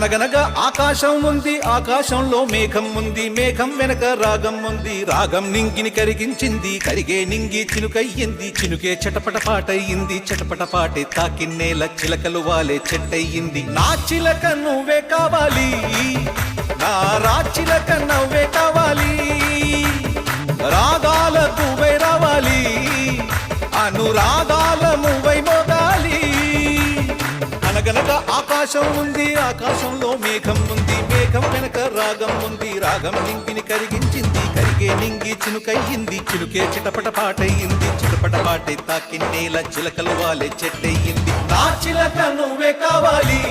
అనగనగా ఆకాశం ఉంది, ఆకాశంలో మేఘం ఉంది, మేఘం వెనక రాగం ఉంది, రాగం నింగిని కరిగించింది, కరిగే నింగి చినుకయ్యింది, చినుకే చటపట పాటయ్యింది, చటపట పాటే తాకిన్నేల చిలకలు వాలే చెట్టయ్యింది. నా చిలక నువ్వే కావాలి, నా రాచిలక నవ్వే కావాలి, రాగాల నువ్వై రావాలి, అనురాగాల నువ్వై మోగాలి. అనగనగా ఆకాశం ఉంది, ఆకాశంలో మేఘం ఉంది, మేఘం వెనక రాగం ఉంది, రాగం నింగిని కరిగించింది, కరిగే నింగి చినుకయ్యింది, చినుకే చిటపట పాటయ్యింది, చిటపట పాటే తాకిన్నేల చిలకలు వాలే చెట్టయ్యింది. నా చిలక నువ్వే కావాలి,